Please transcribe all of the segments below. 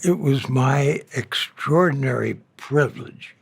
It was my extraordinary privilege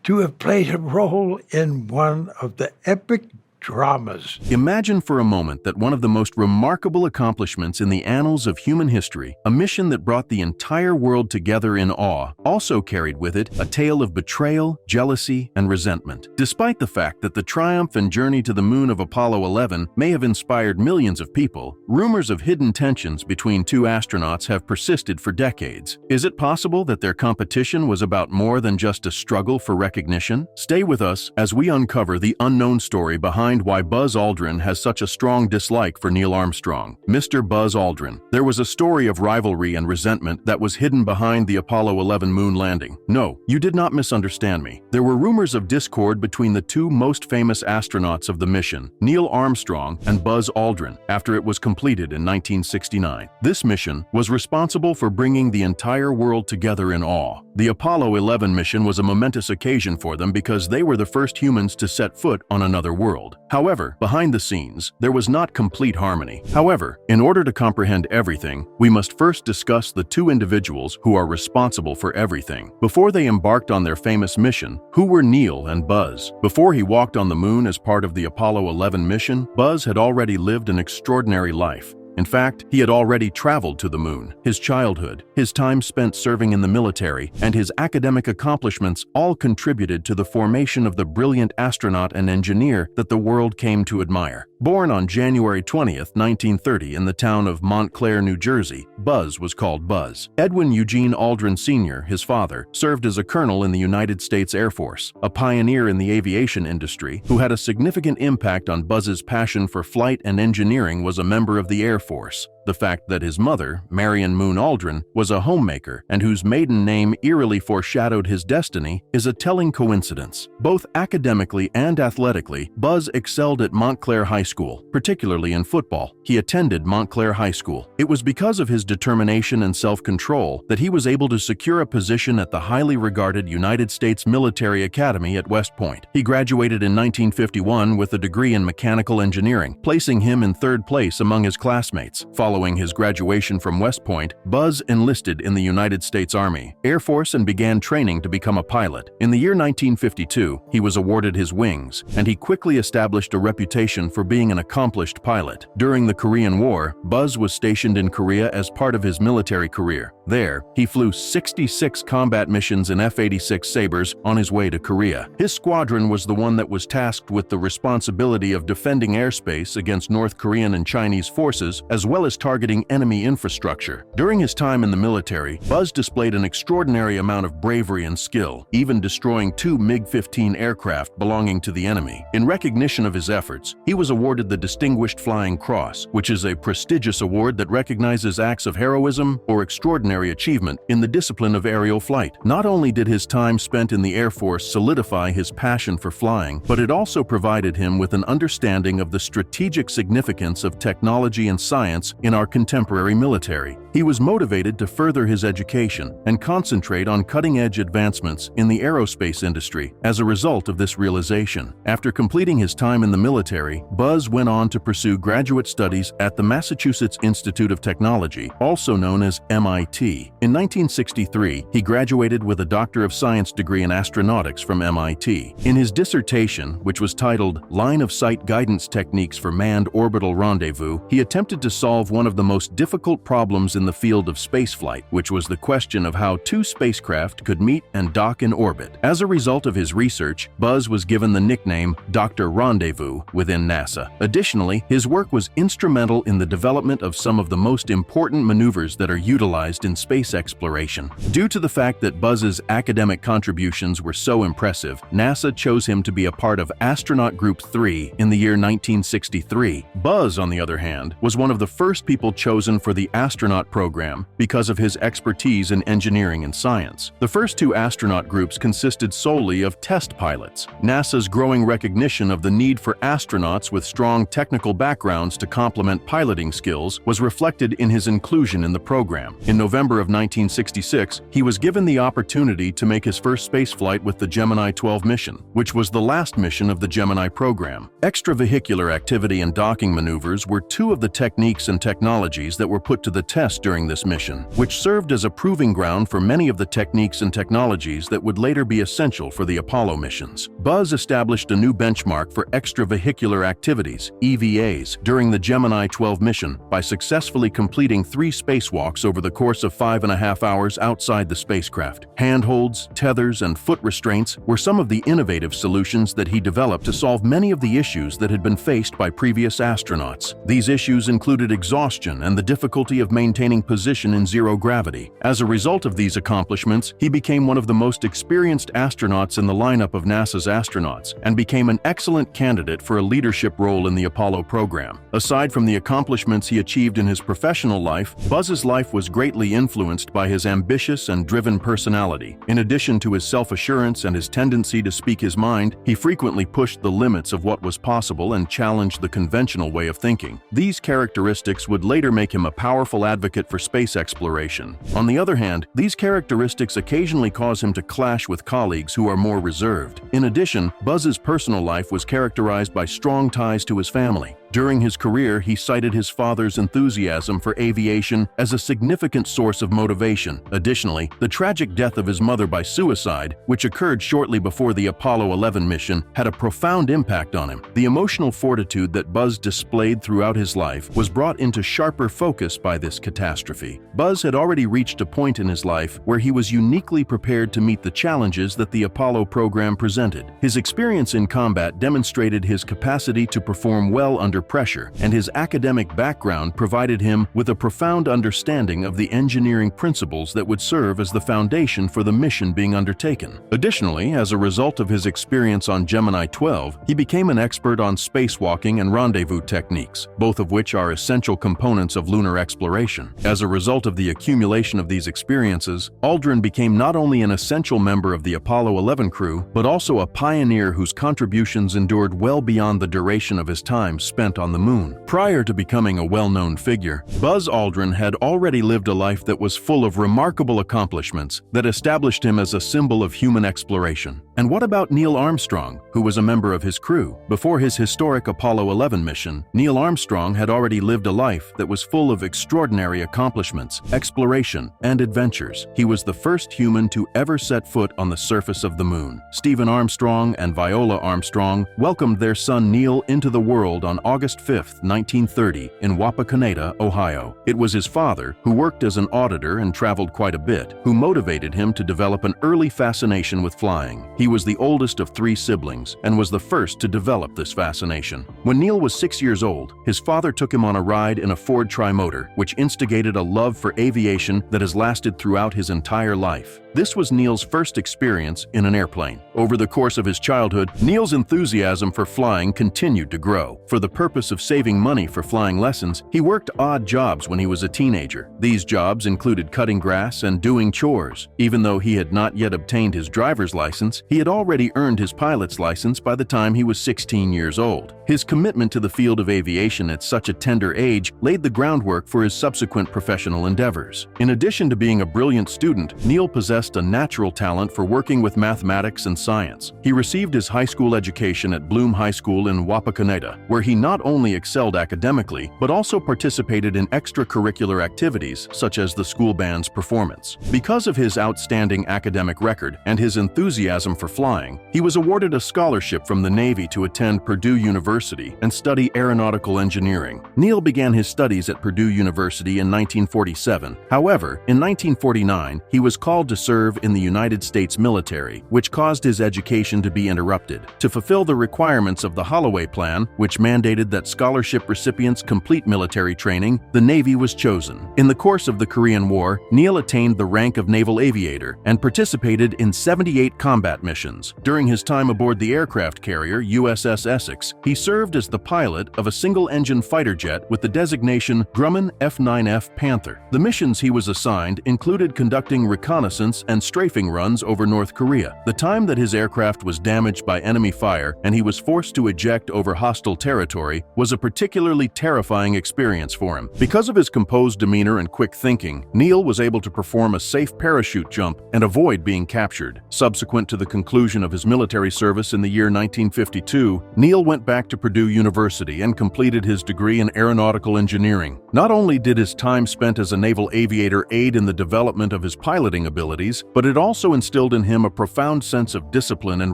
to have played a role in one of the epic dramas. Imagine for a moment that one of the most remarkable accomplishments in the annals of human history, a mission that brought the entire world together in awe, also carried with it a tale of betrayal, jealousy, and resentment. Despite the fact that the triumph and journey to the moon of Apollo 11 may have inspired millions of people, rumors of hidden tensions between two astronauts have persisted for decades. Is it possible that their competition was about more than just a struggle for recognition? Stay with us as we uncover the unknown story behind why Buzz Aldrin has such a strong dislike for Neil Armstrong. Mr. Buzz Aldrin. There was a story of rivalry and resentment that was hidden behind the Apollo 11 moon landing. No, you did not misunderstand me. There were rumors of discord between the two most famous astronauts of the mission, Neil Armstrong and Buzz Aldrin, after it was completed in 1969. This mission was responsible for bringing the entire world together in awe. The Apollo 11 mission was a momentous occasion for them because they were the first humans to set foot on another world. However, behind the scenes, there was not complete harmony. However, in order to comprehend everything, we must first discuss the two individuals who are responsible for everything. Before they embarked on their famous mission, who were Neil and Buzz? Before he walked on the moon as part of the Apollo 11 mission, Buzz had already lived an extraordinary life. In fact, he had already traveled to the moon. His childhood, his time spent serving in the military, and his academic accomplishments all contributed to the formation of the brilliant astronaut and engineer that the world came to admire. Born on January 20th, 1930 in the town of Montclair, New Jersey, Buzz was called Buzz. Edwin Eugene Aldrin Sr., his father, served as a colonel in the United States Air Force, a pioneer in the aviation industry who had a significant impact on Buzz's passion for flight and engineering was a member of the Air Force. The fact that his mother, Marion Moon Aldrin, was a homemaker and whose maiden name eerily foreshadowed his destiny is a telling coincidence. Both academically and athletically, Buzz excelled at Montclair High School, particularly in football. He attended Montclair High School. It was because of his determination and self-control that he was able to secure a position at the highly regarded United States Military Academy at West Point. He graduated in 1951 with a degree in mechanical engineering, placing him in third place among his classmates. Following his graduation from West Point, Buzz enlisted in the United States Army, Air Force and began training to become a pilot. In the year 1952, he was awarded his wings, and he quickly established a reputation for being an accomplished pilot. During the Korean War, Buzz was stationed in Korea as part of his military career. There, he flew 66 combat missions in F-86 Sabres on his way to Korea. His squadron was the one that was tasked with the responsibility of defending airspace against North Korean and Chinese forces, as well as targeting enemy infrastructure. During his time in the military, Buzz displayed an extraordinary amount of bravery and skill, even destroying two MiG-15 aircraft belonging to the enemy. In recognition of his efforts, he was awarded the Distinguished Flying Cross, which is a prestigious award that recognizes acts of heroism or extraordinary achievement in the discipline of aerial flight. Not only did his time spent in the Air Force solidify his passion for flying, but it also provided him with an understanding of the strategic significance of technology and science in our contemporary military. He was motivated to further his education and concentrate on cutting-edge advancements in the aerospace industry as a result of this realization. After completing his time in the military, Buzz went on to pursue graduate studies at the Massachusetts Institute of Technology, also known as MIT. In 1963, he graduated with a Doctor of Science degree in astronautics from MIT. In his dissertation, which was titled Line of Sight Guidance Techniques for Manned Orbital Rendezvous, he attempted to solve one of the most difficult problems in the field of spaceflight, which was the question of how two spacecraft could meet and dock in orbit. As a result of his research, Buzz was given the nickname Dr. Rendezvous within NASA. Additionally, his work was instrumental in the development of some of the most important maneuvers that are utilized in space exploration. Due to the fact that Buzz's academic contributions were so impressive, NASA chose him to be a part of Astronaut Group 3 in the year 1963. Buzz, on the other hand, was one of the first people chosen for the astronaut program because of his expertise in engineering and science. The first two astronaut groups consisted solely of test pilots. NASA's growing recognition of the need for astronauts with strong technical backgrounds to complement piloting skills was reflected in his inclusion in the program. In November of 1966, he was given the opportunity to make his first spaceflight with the Gemini 12 mission, which was the last mission of the Gemini program. Extravehicular activity and docking maneuvers were two of the techniques and technologies that were put to the test practiced during this mission, which served as a proving ground for many of the techniques and technologies that would later be essential for the Apollo missions. Buzz established a new benchmark for extravehicular activities, EVAs, during the Gemini 12 mission by successfully completing 3 spacewalks over the course of 5.5 hours outside the spacecraft. Handholds, tethers, and foot restraints were some of the innovative solutions that he developed to solve many of the issues that had been faced by previous astronauts. These issues included exhaustion and the difficulty of maintaining position in zero gravity. As a result of these accomplishments, he became one of the most experienced astronauts in the lineup of NASA's astronauts and became an excellent candidate for a leadership role in the Apollo program. Aside from the accomplishments he achieved in his professional life, Buzz's life was greatly influenced by his ambitious and driven personality. In addition to his self-assurance and his tendency to speak his mind, he frequently pushed the limits of what was possible and challenged the conventional way of thinking. These characteristics would later make him a powerful advocate for space exploration. On the other hand, these characteristics occasionally cause him to clash with colleagues who are more reserved. In addition, Buzz's personal life was characterized by strong ties to his family. During his career, he cited his father's enthusiasm for aviation as a significant source of motivation. Additionally, the tragic death of his mother by suicide, which occurred shortly before the Apollo 11 mission, had a profound impact on him. The emotional fortitude that Buzz displayed throughout his life was brought into sharper focus by this catastrophe. Buzz had already reached a point in his life where he was uniquely prepared to meet the challenges that the Apollo program presented. His experience in combat demonstrated his capacity to perform well under pressure, and his academic background provided him with a profound understanding of the engineering principles that would serve as the foundation for the mission being undertaken. Additionally, as a result of his experience on Gemini 12, he became an expert on spacewalking and rendezvous techniques, both of which are essential components of lunar exploration. As a result of the accumulation of these experiences, Aldrin became not only an essential member of the Apollo 11 crew, but also a pioneer whose contributions endured well beyond the duration of his time spent on the moon. Prior to becoming a well-known figure, Buzz Aldrin had already lived a life that was full of remarkable accomplishments that established him as a symbol of human exploration. And what about Neil Armstrong, who was a member of his crew? Before his historic Apollo 11 mission, Neil Armstrong had already lived a life that was full of extraordinary accomplishments, exploration, and adventures. He was the first human to ever set foot on the surface of the moon. Stephen Armstrong and Viola Armstrong welcomed their son Neil into the world on August 5, 1930, in Wapakoneta, Ohio. It was his father, who worked as an auditor and traveled quite a bit, who motivated him to develop an early fascination with flying. He was the oldest of 3 siblings and was the first to develop this fascination. When Neil was 6 years old, his father took him on a ride in a Ford Trimotor, which instigated a love for aviation that has lasted throughout his entire life. This was Neil's first experience in an airplane. Over the course of his childhood, Neil's enthusiasm for flying continued to grow. For the purpose of saving money for flying lessons, he worked odd jobs when he was a teenager. These jobs included cutting grass and doing chores. Even though he had not yet obtained his driver's license, he had already earned his pilot's license by the time he was 16 years old. His commitment to the field of aviation at such a tender age laid the groundwork for his subsequent professional endeavors. In addition to being a brilliant student, Neil possessed a natural talent for working with mathematics and science. He received his high school education at Bloom High School in Wapakoneta, where he not only excelled academically, but also participated in extracurricular activities such as the school band's performance. Because of his outstanding academic record and his enthusiasm for flying, he was awarded a scholarship from the Navy to attend Purdue University and study aeronautical engineering. Neil began his studies at Purdue University in 1947. However, in 1949, he was called to serve in the United States military, which caused his education to be interrupted. To fulfill the requirements of the Holloway Plan, which mandated that scholarship recipients complete military training, the Navy was chosen. In the course of the Korean War, Neil attained the rank of naval aviator and participated in 78 combat missions. During his time aboard the aircraft carrier USS Essex, he served as the pilot of a single-engine fighter jet with the designation Grumman F-9F Panther. The missions he was assigned included conducting reconnaissance and strafing runs over North Korea. The time that his aircraft was damaged by enemy fire and he was forced to eject over hostile territory story was a particularly terrifying experience for him. Because of his composed demeanor and quick thinking, Neil was able to perform a safe parachute jump and avoid being captured. Subsequent to the conclusion of his military service in the year 1952, Neil went back to Purdue University and completed his degree in aeronautical engineering. Not only did his time spent as a naval aviator aid in the development of his piloting abilities, but it also instilled in him a profound sense of discipline and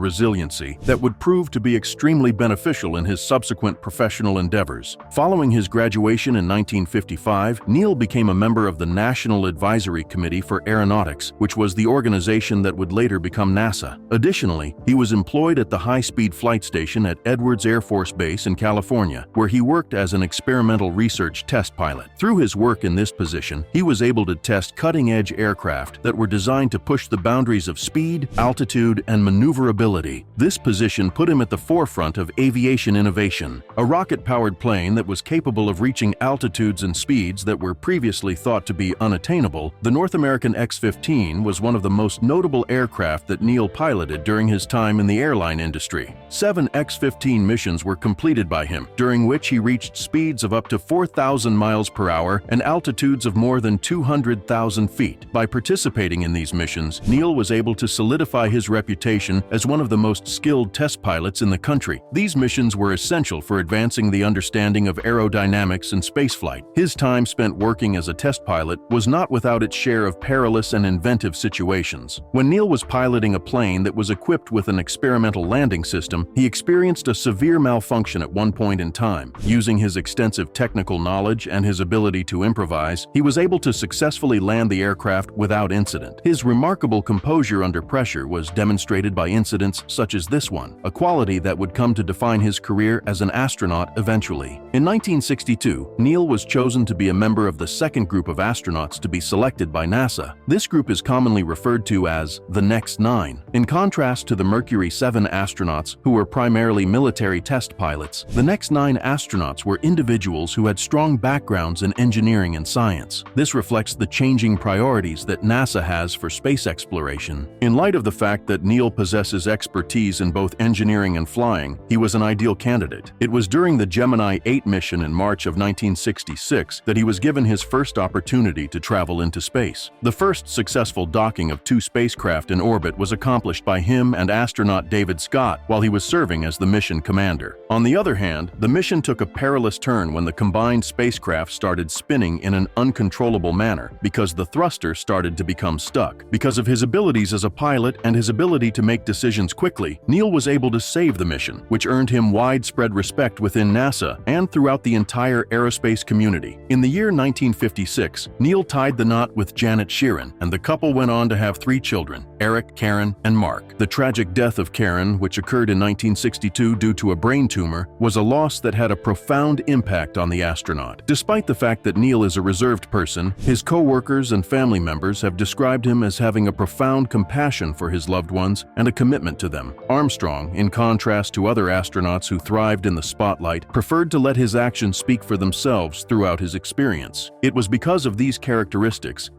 resiliency that would prove to be extremely beneficial in his subsequent professional endeavors. Following his graduation in 1955, Neil became a member of the National Advisory Committee for Aeronautics, which was the organization that would later become NASA. Additionally, he was employed at the high-speed flight station at Edwards Air Force Base in California, where he worked as an experimental research test pilot. Through his work in this position, he was able to test cutting-edge aircraft that were designed to push the boundaries of speed, altitude, and maneuverability. This position put him at the forefront of aviation innovation. A rocket-powered plane that was capable of reaching altitudes and speeds that were previously thought to be unattainable, the North American X-15 was one of the most notable aircraft that Neil piloted during his time in the airline industry. 7 X-15 missions were completed by him, during which he reached speeds of up to 4,000 miles per hour and altitudes of more than 200,000 feet. By participating in these missions, Neil was able to solidify his reputation as one of the most skilled test pilots in the country. These missions were essential for advancing the understanding of aerodynamics and spaceflight. His time spent working as a test pilot was not without its share of perilous and inventive situations. When Neil was piloting a plane that was equipped with an experimental landing system, he experienced a severe malfunction at one point in time. Using his extensive technical knowledge and his ability to improvise, he was able to successfully land the aircraft without incident. His remarkable composure under pressure was demonstrated by incidents such as this one, a quality that would come to define his career as an astronaut eventually. In 1962, Neil was chosen to be a member of the second group of astronauts to be selected by NASA. This group is commonly referred to as the Next Nine. In contrast to the Mercury 7 astronauts, who were primarily military test pilots, the Next Nine astronauts were individuals who had strong backgrounds in engineering and science. This reflects the changing priorities that NASA has for space exploration. In light of the fact that Neil possesses expertise in both engineering and flying, he was an ideal candidate. It was during the Gemini 8 mission in March of 1966 that he was given his first opportunity to travel into space. The first successful docking of 2 spacecraft in orbit was accomplished by him and astronaut David Scott while he was serving as the mission commander. On the other hand, the mission took a perilous turn when the combined spacecraft started spinning in an uncontrollable manner because the thruster started to become stuck. Because of his abilities as a pilot and his ability to make decisions quickly, Neil was able to save the mission, which earned him widespread respect within NASA and throughout the entire aerospace community. In the year 1956, Neil tied the knot with Janet Sheeran, and the couple went on to have 3 children, Eric, Karen, and Mark. The tragic death of Karen, which occurred in 1962 due to a brain tumor, was a loss that had a profound impact on the astronaut. Despite the fact that Neil is a reserved person, his co-workers and family members have described him as having a profound compassion for his loved ones and a commitment to them. Armstrong, in contrast to other astronauts who thrived in the spotlight, preferred to let his actions speak for themselves throughout his experience. It was because of these characteristics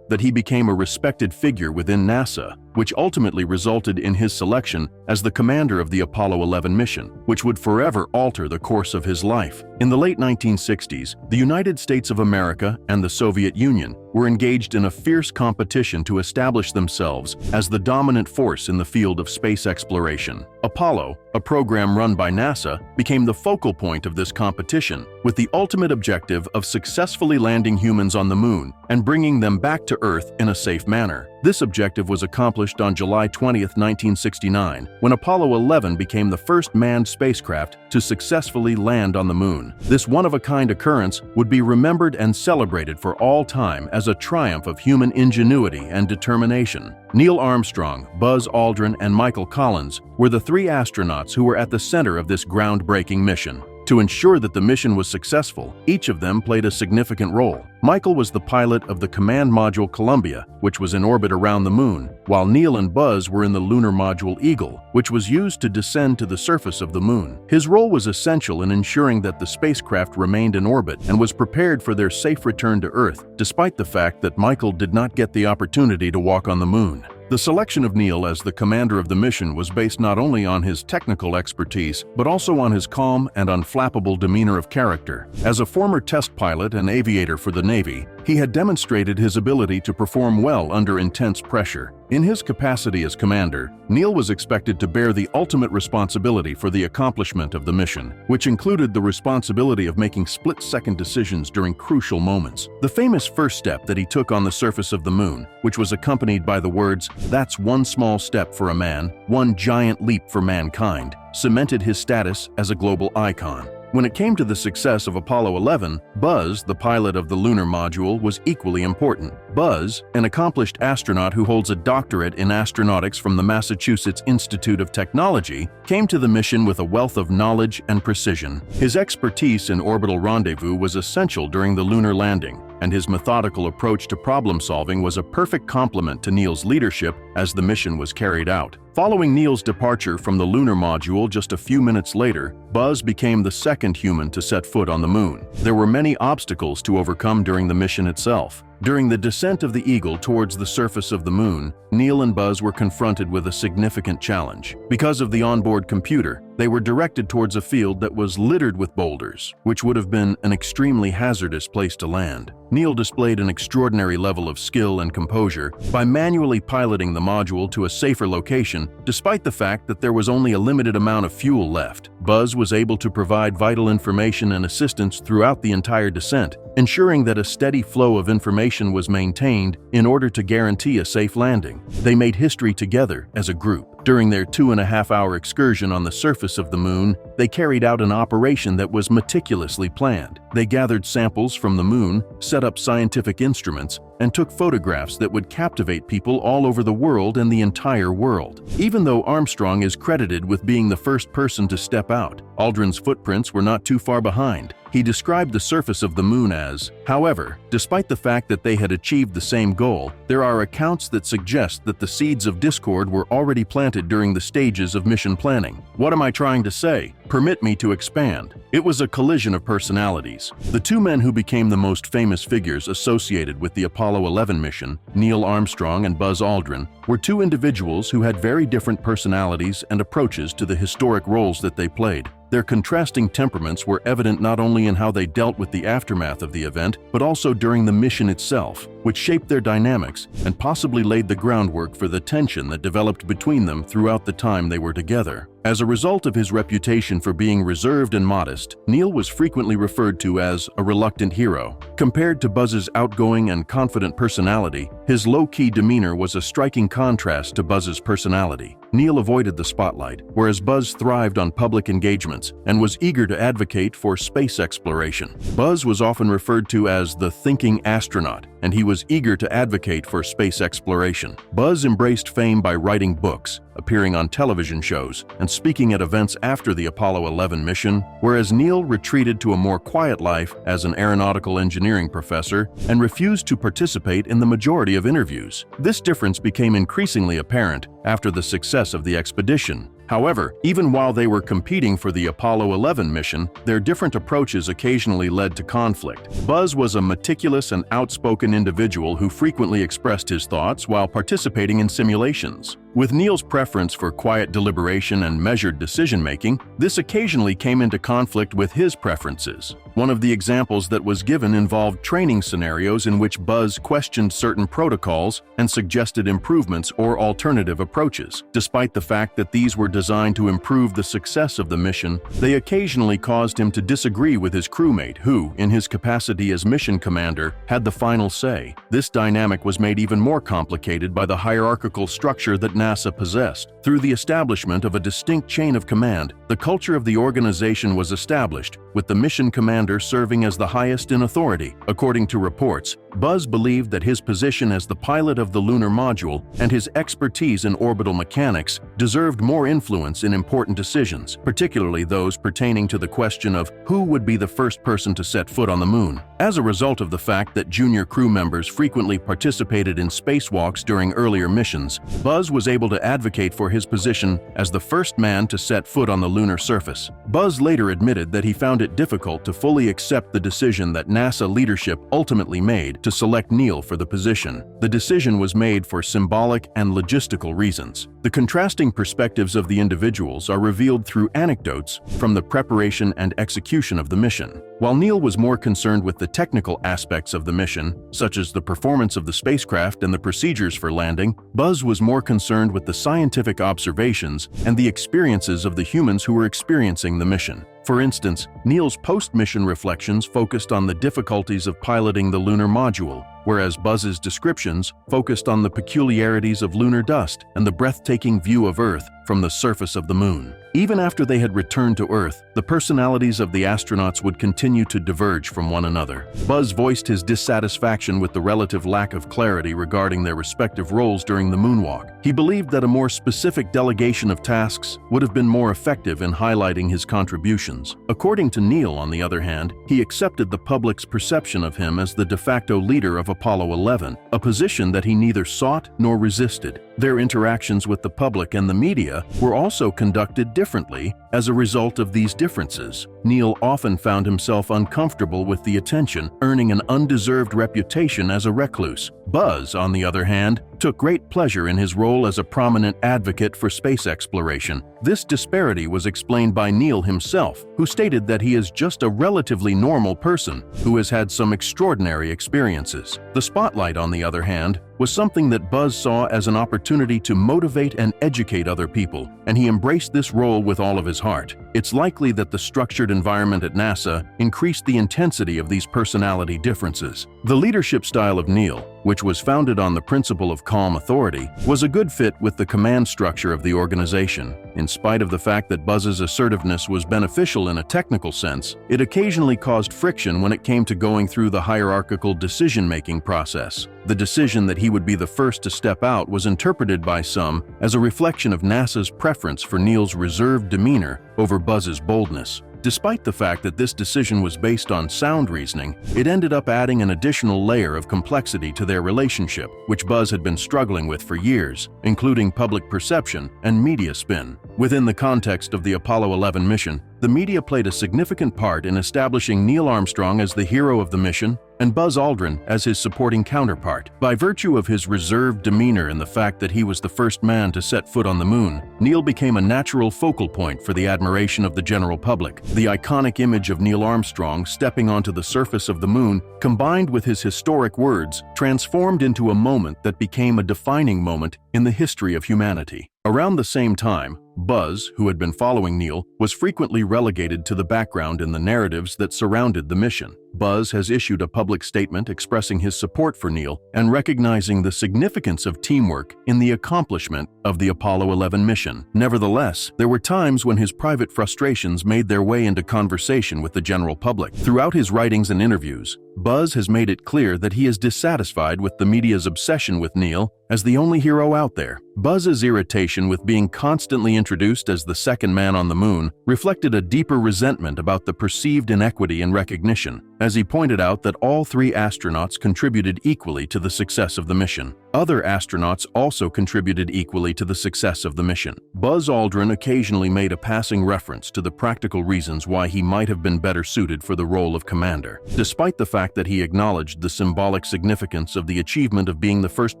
that he became a respected figure within NASA, which ultimately resulted in his selection as the commander of the Apollo 11 mission, which would forever alter the course of his life. In the late 1960s, the United States of America and the Soviet Union were engaged in a fierce competition to establish themselves as the dominant force in the field of space exploration. Apollo, a program run by NASA, became the focal point of this competition, with the ultimate objective of successfully landing humans on the moon and bringing them back to Earth in a safe manner. This objective was accomplished on July 20, 1969, when Apollo 11 became the first manned spacecraft to successfully land on the moon. This one-of-a-kind occurrence would be remembered and celebrated for all time as a triumph of human ingenuity and determination. Neil Armstrong, Buzz Aldrin, and Michael Collins were the 3 astronauts who were at the center of this groundbreaking mission. To ensure that the mission was successful, each of them played a significant role. Michael was the pilot of the command module Columbia, which was in orbit around the moon, while Neil and Buzz were in the lunar module Eagle, which was used to descend to the surface of the moon. His role was essential in ensuring that the spacecraft remained in orbit and was prepared for their safe return to Earth, despite the fact that Michael did not get the opportunity to walk on the moon. The The selection of Neil as the commander of the mission was based not only on his technical expertise, but also on his calm and unflappable demeanor of character. As a former test pilot and aviator for the Navy, he had demonstrated his ability to perform well under intense pressure. In his capacity as commander, Neil was expected to bear the ultimate responsibility for the accomplishment of the mission, which included the responsibility of making split-second decisions during crucial moments. The famous first step that he took on the surface of the moon, which was accompanied by the words, "That's one small step for a man, one giant leap for mankind," cemented his status as a global icon. When it came to the success of Apollo 11, Buzz, the pilot of the lunar module, was equally important. Buzz, an accomplished astronaut who holds a doctorate in astronautics from the Massachusetts Institute of Technology, came to the mission with a wealth of knowledge and precision. His expertise in orbital rendezvous was essential during the lunar landing, and his methodical approach to problem-solving was a perfect complement to Neil's leadership as the mission was carried out. Following Neil's departure from the lunar module just a few minutes later, Buzz became the second human to set foot on the moon. There were many obstacles to overcome during the mission itself. During the descent of the Eagle towards the surface of the moon, Neil and Buzz were confronted with a significant challenge. Because of the onboard computer, they were directed towards a field that was littered with boulders, which would have been an extremely hazardous place to land. Neil displayed an extraordinary level of skill and composure by manually piloting the module to a safer location, despite the fact that there was only a limited amount of fuel left. Buzz was able to provide vital information and assistance throughout the entire descent, ensuring that a steady flow of information was maintained in order to guarantee a safe landing. They made history together as a group. During their 2.5-hour excursion on the surface of the moon, they carried out an operation that was meticulously planned. They gathered samples from the moon, set up scientific instruments, and took photographs that would captivate people all over the world and the entire world. Even though Armstrong is credited with being the first person to step out, Aldrin's footprints were not too far behind. He described the surface of the moon as, however, despite the fact that they had achieved the same goal, there are accounts that suggest that the seeds of discord were already planted during the stages of mission planning. What am I trying to say? Permit me to expand. It was a collision of personalities. The two men who became the most famous figures associated with the Apollo 11 mission, Neil Armstrong and Buzz Aldrin, were two individuals who had very different personalities and approaches to the historic roles that they played. Their contrasting temperaments were evident not only in how they dealt with the aftermath of the event, but also during the mission itself, which shaped their dynamics and possibly laid the groundwork for the tension that developed between them throughout the time they were together. As a result of his reputation for being reserved and modest, Neil was frequently referred to as a reluctant hero. Compared to Buzz's outgoing and confident personality, his low-key demeanor was a striking contrast to Buzz's personality. Neil avoided the spotlight, whereas Buzz thrived on public engagements and was eager to advocate for space exploration. Buzz was often referred to as the thinking astronaut, and he was eager to advocate for space exploration. Buzz embraced fame by writing books, appearing on television shows, and speaking at events after the Apollo 11 mission, whereas Neil retreated to a more quiet life as an aeronautical engineering professor and refused to participate in the majority of interviews. This difference became increasingly apparent after the success of the expedition. However, even while they were competing for the Apollo 11 mission, their different approaches occasionally led to conflict. Buzz was a meticulous and outspoken individual who frequently expressed his thoughts while participating in simulations. With Neil's preference for quiet deliberation and measured decision-making, this occasionally came into conflict with his preferences. One of the examples that was given involved training scenarios in which Buzz questioned certain protocols and suggested improvements or alternative approaches. Despite the fact that these were designed to improve the success of the mission, they occasionally caused him to disagree with his crewmate who, in his capacity as mission commander, had the final say. This dynamic was made even more complicated by the hierarchical structure that NASA possessed. Through the establishment of a distinct chain of command, the culture of the organization was established, with the mission commander serving as the highest in authority. According to reports, Buzz believed that his position as the pilot of the lunar module and his expertise in orbital mechanics deserved more influence in important decisions, particularly those pertaining to the question of who would be the first person to set foot on the moon. As a result of the fact that junior crew members frequently participated in spacewalks during earlier missions, Buzz was able to advocate for his position as the first man to set foot on the lunar surface. Buzz later admitted that he found it difficult to fully fully accept the decision that NASA leadership ultimately made to select Neil for the position. The decision was made for symbolic and logistical reasons. The contrasting perspectives of the individuals are revealed through anecdotes from the preparation and execution of the mission. While Neil was more concerned with the technical aspects of the mission, such as the performance of the spacecraft and the procedures for landing, Buzz was more concerned with the scientific observations and the experiences of the humans who were experiencing the mission. For instance, Neil's post-mission reflections focused on the difficulties of piloting the lunar module, whereas Buzz's descriptions focused on the peculiarities of lunar dust and the breathtaking view of Earth from the surface of the moon. Even after they had returned to Earth, the personalities of the astronauts would continue to diverge from one another. Buzz voiced his dissatisfaction with the relative lack of clarity regarding their respective roles during the moonwalk. He believed that a more specific delegation of tasks would have been more effective in highlighting his contributions. According to Neil, on the other hand, he accepted the public's perception of him as the de facto leader of Apollo 11, a position that he neither sought nor resisted. Their interactions with the public and the media were also conducted differently as a result of these differences. Neil often found himself uncomfortable with the attention, earning an undeserved reputation as a recluse. Buzz, on the other hand, took great pleasure in his role as a prominent advocate for space exploration. This disparity was explained by Neil himself, who stated that he is just a relatively normal person who has had some extraordinary experiences. The spotlight, on the other hand, was something that Buzz saw as an opportunity to motivate and educate other people, and he embraced this role with all of his heart. It's likely that the structured environment at NASA increased the intensity of these personality differences. The leadership style of Neil, which was founded on the principle of calm authority, was a good fit with the command structure of the organization. In spite of the fact that Buzz's assertiveness was beneficial in a technical sense, it occasionally caused friction when it came to going through the hierarchical decision-making process. The decision that he would be the first to step out was interpreted by some as a reflection of NASA's preference for Neil's reserved demeanor over Buzz's boldness. Despite the fact that this decision was based on sound reasoning, it ended up adding an additional layer of complexity to their relationship, which Buzz had been struggling with for years, including public perception and media spin. Within the context of the Apollo 11 mission, the media played a significant part in establishing Neil Armstrong as the hero of the mission and Buzz Aldrin as his supporting counterpart. By virtue of his reserved demeanor and the fact that he was the first man to set foot on the moon, Neil became a natural focal point for the admiration of the general public. The iconic image of Neil Armstrong stepping onto the surface of the moon, combined with his historic words, transformed into a moment that became a defining moment in the history of humanity. Around the same time, Buzz, who had been following Neil, was frequently relegated to the background in the narratives that surrounded the mission. Buzz has issued a public statement expressing his support for Neil and recognizing the significance of teamwork in the accomplishment of the Apollo 11 mission. Nevertheless, there were times when his private frustrations made their way into conversation with the general public. Throughout his writings and interviews, Buzz has made it clear that he is dissatisfied with the media's obsession with Neil as the only hero out there. Buzz's irritation with being constantly introduced as the second man on the moon reflected a deeper resentment about the perceived inequity in recognition, as he pointed out that all three astronauts contributed equally to the success of the mission. Other astronauts also contributed equally to the success of the mission. Buzz Aldrin occasionally made a passing reference to the practical reasons why he might have been better suited for the role of commander. Despite the fact that he acknowledged the symbolic significance of the achievement of being the first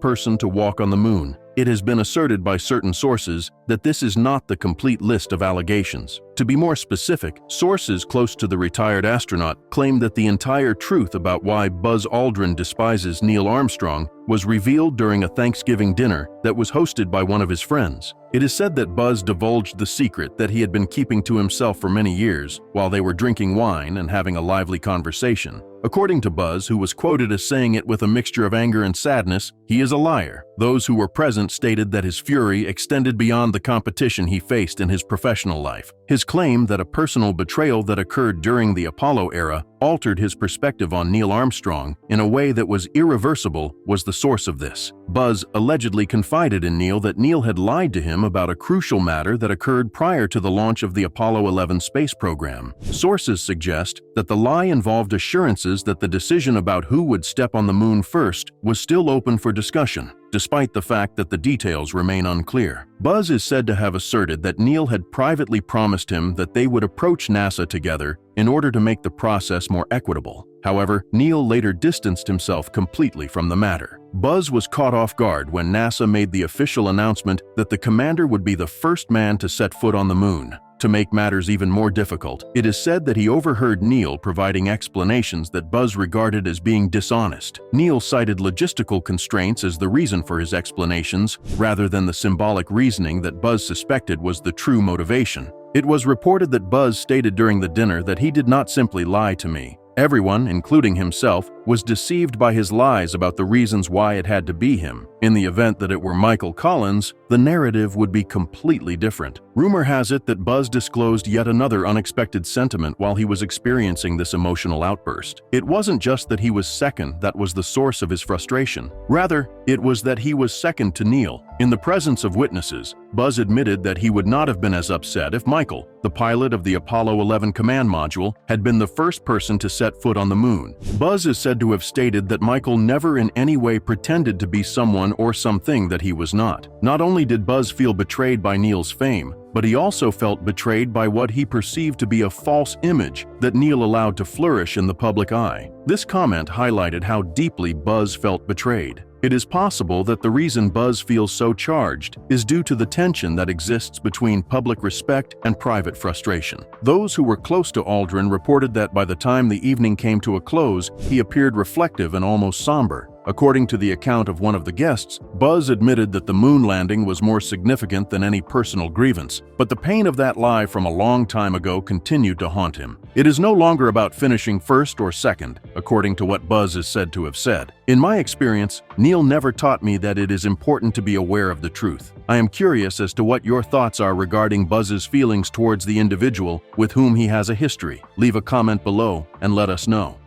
person to walk on the moon, it has been asserted by certain sources that this is not the complete list of allegations. To be more specific, sources close to the retired astronaut claim that the entire truth about why Buzz Aldrin despises Neil Armstrong was revealed during a Thanksgiving dinner that was hosted by one of his friends. It is said that Buzz divulged the secret that he had been keeping to himself for many years while they were drinking wine and having a lively conversation. According to Buzz, who was quoted as saying it with a mixture of anger and sadness, he is a liar. Those who were present stated that his fury extended beyond the competition he faced in his professional life. His claim that a personal betrayal that occurred during the Apollo era altered his perspective on Neil Armstrong in a way that was irreversible was the source of this. Buzz allegedly confided in Neil that Neil had lied to him about a crucial matter that occurred prior to the launch of the Apollo 11 space program. Sources suggest that the lie involved assurances that the decision about who would step on the moon first was still open for discussion. despite the fact that the details remain unclear. Buzz is said to have asserted that Neil had privately promised him that they would approach NASA together in order to make the process more equitable. However, Neil later distanced himself completely from the matter. Buzz was caught off guard when NASA made the official announcement that the commander would be the first man to set foot on the moon. To make matters even more difficult, it is said that he overheard Neil providing explanations that Buzz regarded as being dishonest. Neil cited logistical constraints as the reason for his explanations, rather than the symbolic reasoning that Buzz suspected was the true motivation. It was reported that Buzz stated during the dinner that he did not simply lie to me. Everyone, including himself, was deceived by his lies about the reasons why it had to be him. In the event that it were Michael Collins, the narrative would be completely different. Rumor has it that Buzz disclosed yet another unexpected sentiment while he was experiencing this emotional outburst. It wasn't just that he was second that was the source of his frustration. Rather, it was that he was second to Neil. In the presence of witnesses, Buzz admitted that he would not have been as upset if Michael, the pilot of the Apollo 11 command module, had been the first person to set foot on the moon. Buzz is said to have stated that Michael never in any way pretended to be someone or something that he was not. Not only did Buzz feel betrayed by Neil's fame, but he also felt betrayed by what he perceived to be a false image that Neil allowed to flourish in the public eye. This comment highlighted how deeply Buzz felt betrayed. It is possible that the reason Buzz feels so charged is due to the tension that exists between public respect and private frustration. Those who were close to Aldrin reported that by the time the evening came to a close, he appeared reflective and almost somber. According to the account of one of the guests, Buzz admitted that the moon landing was more significant than any personal grievance, but the pain of that lie from a long time ago continued to haunt him. It is no longer about finishing first or second, according to what Buzz is said to have said. In my experience, Neil never taught me that it is important to be aware of the truth. I am curious as to what your thoughts are regarding Buzz's feelings towards the individual with whom he has a history. Leave a comment below and let us know.